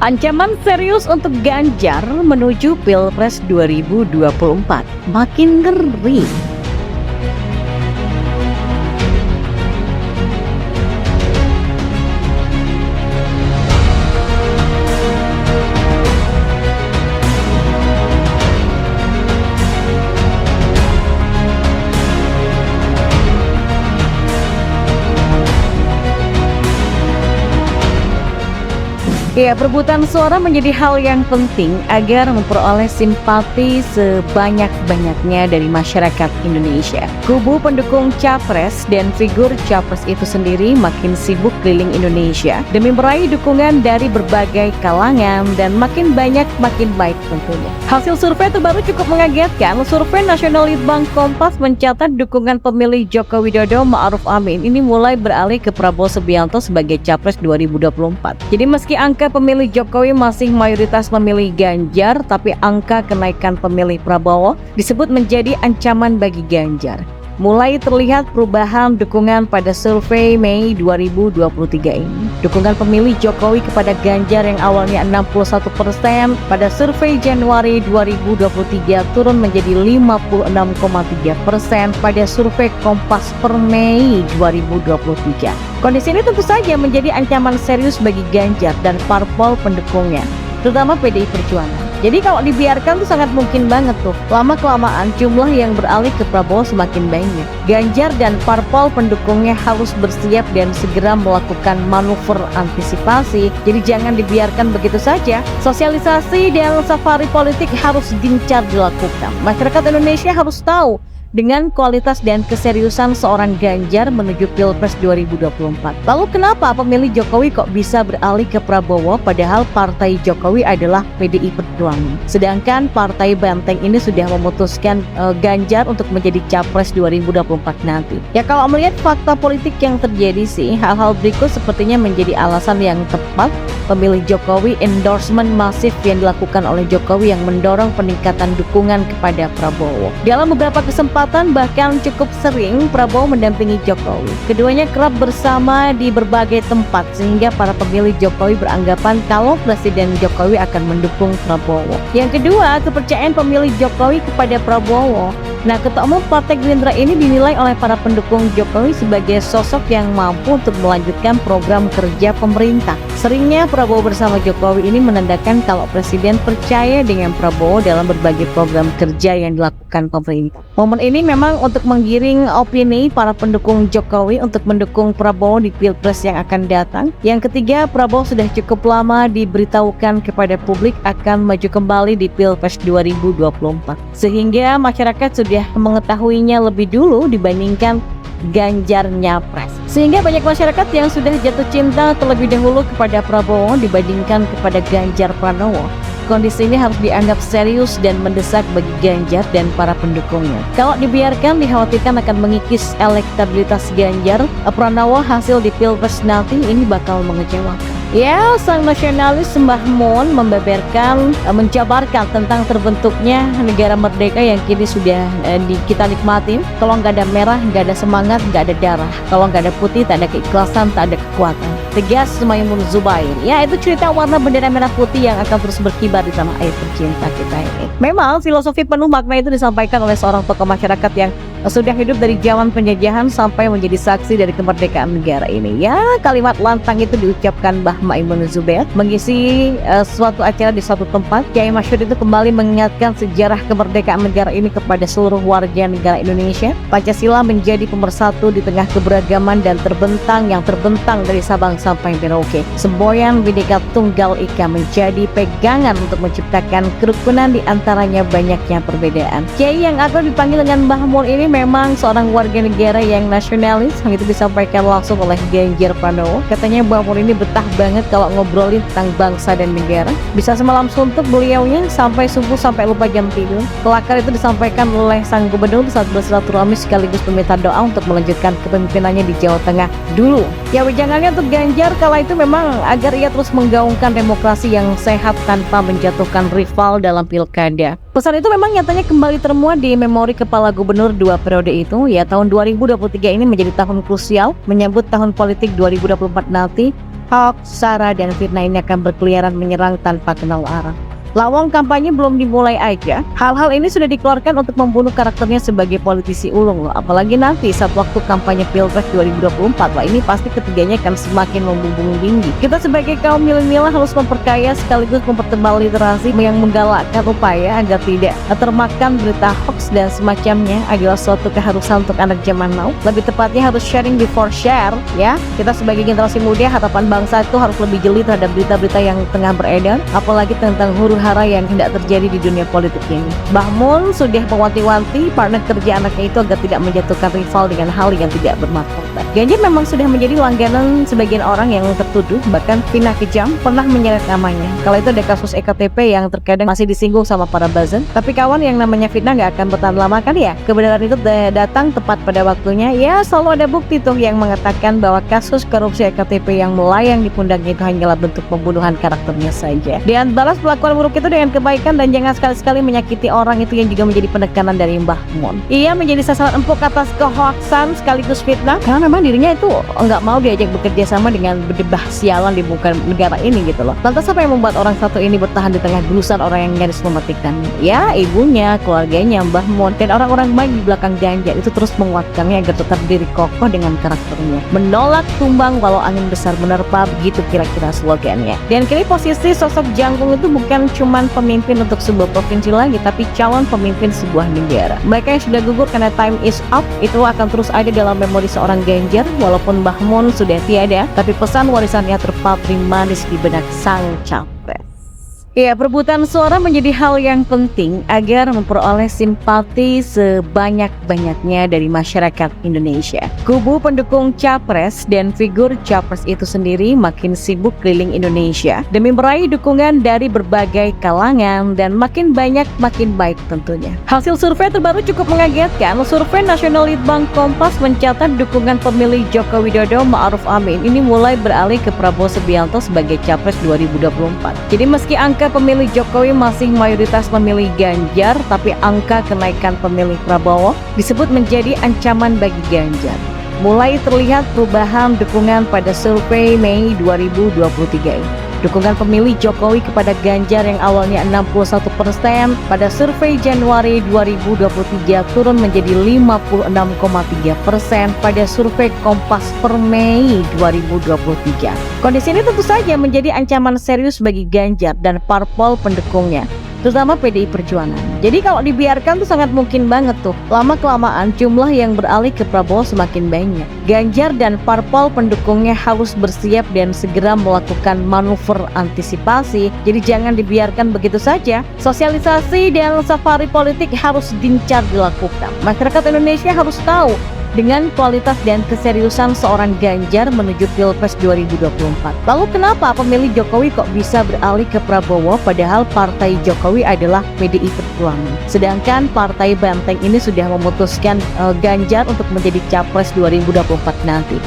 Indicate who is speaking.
Speaker 1: Ancaman serius untuk Ganjar menuju Pilpres 2024 makin ngeri. Ya, perebutan suara menjadi hal yang penting agar memperoleh simpati sebanyak-banyaknya dari masyarakat Indonesia. Kubu pendukung Capres dan figur Capres itu sendiri makin sibuk keliling Indonesia demi meraih dukungan dari berbagai kalangan dan makin banyak makin baik tentunya. Hasil survei terbaru cukup mengagetkan. Survei Nasional Litbang Kompas mencatat dukungan pemilih Joko Widodo Ma'ruf Amin ini mulai beralih ke Prabowo Subianto sebagai Capres 2024. Jadi meski angka pemilih Jokowi masih mayoritas memilih Ganjar, tapi angka kenaikan pemilih Prabowo disebut menjadi ancaman bagi Ganjar. Mulai terlihat perubahan dukungan pada survei Mei 2023 ini. Dukungan pemilih Jokowi kepada Ganjar yang awalnya 61% pada survei Januari 2023 turun menjadi 56,3% pada survei Kompas per Mei 2023. Kondisi ini tentu saja menjadi ancaman serius bagi Ganjar dan parpol pendukungnya, terutama PDI Perjuangan. Jadi kalau dibiarkan tuh sangat mungkin banget tuh lama-kelamaan jumlah yang beralih ke Prabowo semakin banyak. Ganjar dan parpol pendukungnya harus bersiap dan segera melakukan manuver antisipasi. Jadi jangan dibiarkan begitu saja. Sosialisasi dan safari politik harus gencar dilakukan. Masyarakat Indonesia harus tahu dengan kualitas dan keseriusan seorang Ganjar menuju Pilpres 2024. Lalu kenapa pemilih Jokowi kok bisa beralih ke Prabowo padahal partai Jokowi adalah PDI Perjuangan? Sedangkan partai Banteng ini sudah memutuskan Ganjar untuk menjadi Capres 2024 nanti. Ya kalau melihat fakta politik yang terjadi sih, hal-hal berikut sepertinya menjadi alasan yang tepat pemilih Jokowi. Endorsement masif yang dilakukan oleh Jokowi yang mendorong peningkatan dukungan kepada Prabowo. Dalam beberapa kesempatan bahkan cukup sering Prabowo mendampingi Jokowi. Keduanya kerap bersama di berbagai tempat sehingga para pemilih Jokowi beranggapan kalau Presiden Jokowi akan mendukung Prabowo. Yang kedua, kepercayaan pemilih Jokowi kepada Prabowo. Nah, Ketua Umum Partai Gerindra ini dinilai oleh para pendukung Jokowi sebagai sosok yang mampu untuk melanjutkan program kerja pemerintah. Seringnya Prabowo bersama Jokowi ini menandakan kalau Presiden percaya dengan Prabowo dalam berbagai program kerja yang dilakukan pemerintah. Momen ini memang untuk menggiring opini para pendukung Jokowi untuk mendukung Prabowo di Pilpres yang akan datang. Yang ketiga, Prabowo sudah cukup lama diberitahukan kepada publik akan maju kembali di Pilpres 2024. Sehingga masyarakat sudah mengetahuinya lebih dulu dibandingkan Ganjar nyapres. Sehingga banyak masyarakat yang sudah jatuh cinta terlebih dahulu kepada Prabowo dibandingkan kepada Ganjar Pranowo. Kondisi ini harus dianggap serius dan mendesak bagi Ganjar dan para pendukungnya. Kalau dibiarkan, dikhawatirkan akan mengikis elektabilitas Ganjar Pranowo. Hasil di Pilpres nanti ini bakal mengecewakan. Ya, sang nasionalis Mbah Mun menjabarkan tentang terbentuknya negara merdeka yang kini sudah kita nikmatin. Kalau nggak ada merah, nggak ada semangat, nggak ada darah. Kalau nggak ada putih, tak ada keikhlasan, tak ada kekuatan. Tegas Maimun Zubair. Ya, itu cerita warna bendera merah putih yang akan terus berkibar di tanah air tercinta kita ini. Memang filosofi penuh makna itu disampaikan oleh seorang tokoh masyarakat yang sudah hidup dari zaman penjajahan sampai menjadi saksi dari kemerdekaan negara ini. Ya, kalimat lantang itu diucapkan Mbah Maimun Zubair mengisi suatu acara di suatu tempat. Kiai Masyhur itu kembali mengingatkan sejarah kemerdekaan negara ini kepada seluruh warga negara Indonesia. Pancasila menjadi pemersatu di tengah keberagaman dan terbentang dari Sabang sampai Merauke. Semboyan Bhinneka Tunggal Ika menjadi pegangan untuk menciptakan kerukunan di antaranya banyaknya perbedaan. Kiai yang akrab dipanggil dengan Mbah Mun ini memang seorang warga negara yang nasionalis. Hal itu disampaikan langsung oleh Ganjar Pranowo. Katanya Mbah Mun ini betah banget kalau ngobrolin tentang bangsa dan negara. Bisa semalam suntuk beliaunya sampai subuh sampai lupa jam tidur. Kelakar itu disampaikan oleh sang gubernur saat bersilaturahmi sekaligus meminta doa untuk melanjutkan kepemimpinannya di Jawa Tengah dulu. Ya, wejangannya untuk Ganjar kala itu memang agar ia terus menggaungkan demokrasi yang sehat tanpa menjatuhkan rival dalam pilkada. Pesan itu memang nyatanya kembali termuat di memori kepala gubernur dua periode itu. Ya, tahun 2023 ini menjadi tahun krusial menyambut tahun politik 2024 nanti. hoax, sara, dan fitnah ini akan berkeliaran menyerang tanpa kenal arah. Lawang kampanye belum dimulai aja, hal-hal ini sudah dikeluarkan untuk membunuh karakternya sebagai politisi ulung loh. Apalagi nanti saat waktu kampanye Pilpres 2024, wah ini pasti ketiganya akan semakin membumbung tinggi. Kita sebagai kaum milenial harus memperkaya sekaligus mempertebal literasi yang menggalakkan upaya agar tidak termakan berita hoax dan semacamnya adalah suatu keharusan untuk anak zaman now. Lebih tepatnya harus sharing before share ya. Kita sebagai generasi muda, harapan bangsa itu harus lebih jeli terhadap berita-berita yang tengah beredar, apalagi tentang huru-hara yang hendak terjadi di dunia politik ini. Mbah Mun sudah mewanti-wanti partner kerja anaknya itu agar tidak menjatuhkan rival dengan hal yang tidak bermartabat. Ganjar memang sudah menjadi langganan sebagian orang yang tertuduh, bahkan Fina Kejam pernah menyeret namanya. Kalau itu ada kasus EKTP yang terkadang masih disinggung sama para buzzer, tapi kawan yang namanya fitnah nggak akan bertahan lama kan ya. Kebenaran itu datang tepat pada waktunya. Ya selalu ada bukti tuh yang mengatakan bahwa kasus korupsi EKTP yang melayang di pundaknya itu hanyalah bentuk pembunuhan karakternya saja. Dan balas perlakuan buruk itu dengan kebaikan, dan jangan sekali-sekali menyakiti orang itu yang juga menjadi penekanan dari Mbah Mun. Ia menjadi sasaran empuk atas kehoaksan sekaligus fitnah karena memang dirinya itu nggak mau diajak bekerja sama dengan berdebah sialan di muka negara ini gitu loh. Lantas apa yang membuat orang satu ini bertahan di tengah gerusan orang yang nyaris mematikannya? Ya ibunya, keluarganya, Mbah Mun, dan orang-orang baik di belakang Ganjar itu terus menguatkannya agar tetap diri kokoh dengan karakternya. Menolak tumbang walau angin besar menerpa, begitu kira-kira slogannya. Dan kini posisi sosok Jangkung itu bukan cuman pemimpin untuk sebuah provinsi lagi, tapi calon pemimpin sebuah negara. Mereka yang sudah gugur karena time is up itu akan terus ada dalam memori seorang Ganjar. Walaupun Mbah Mun sudah tiada, tapi pesan warisannya terpatri manis di benak sang capres. Ya, perebutan suara menjadi hal yang penting agar memperoleh simpati sebanyak-banyaknya dari masyarakat Indonesia. Kubu pendukung capres dan figur capres itu sendiri makin sibuk keliling Indonesia demi meraih dukungan dari berbagai kalangan, dan makin banyak makin baik tentunya. Hasil survei terbaru cukup mengagetkan. Survei Nasional Litbang Kompas mencatat dukungan pemilih Joko Widodo Ma'ruf Amin ini mulai beralih ke Prabowo Subianto sebagai capres 2024. Jadi meski angka pemilih Jokowi masih mayoritas memilih Ganjar, tapi angka kenaikan pemilih Prabowo disebut menjadi ancaman bagi Ganjar. Mulai terlihat perubahan dukungan pada survei Mei 2023 ini. Dukungan pemilih Jokowi kepada Ganjar yang awalnya 61% pada survei Januari 2023 turun menjadi 56,3% pada survei Kompas per Mei 2023. Kondisi ini tentu saja menjadi ancaman serius bagi Ganjar dan parpol pendukungnya, terutama PDI Perjuangan. Jadi kalau dibiarkan tuh sangat mungkin banget tuh lama-kelamaan jumlah yang beralih ke Prabowo semakin banyak. Ganjar dan parpol pendukungnya harus bersiap dan segera melakukan manuver antisipasi. Jadi jangan dibiarkan begitu saja. Sosialisasi dan safari politik harus gencar dilakukan. Masyarakat Indonesia harus tahu dengan kualitas dan keseriusan seorang Ganjar menuju Pilpres 2024. Lalu kenapa pemilih Jokowi kok bisa beralih ke Prabowo padahal partai Jokowi adalah PDI Perjuangan? Sedangkan partai Banteng ini sudah memutuskan Ganjar untuk menjadi Capres 2024 nanti.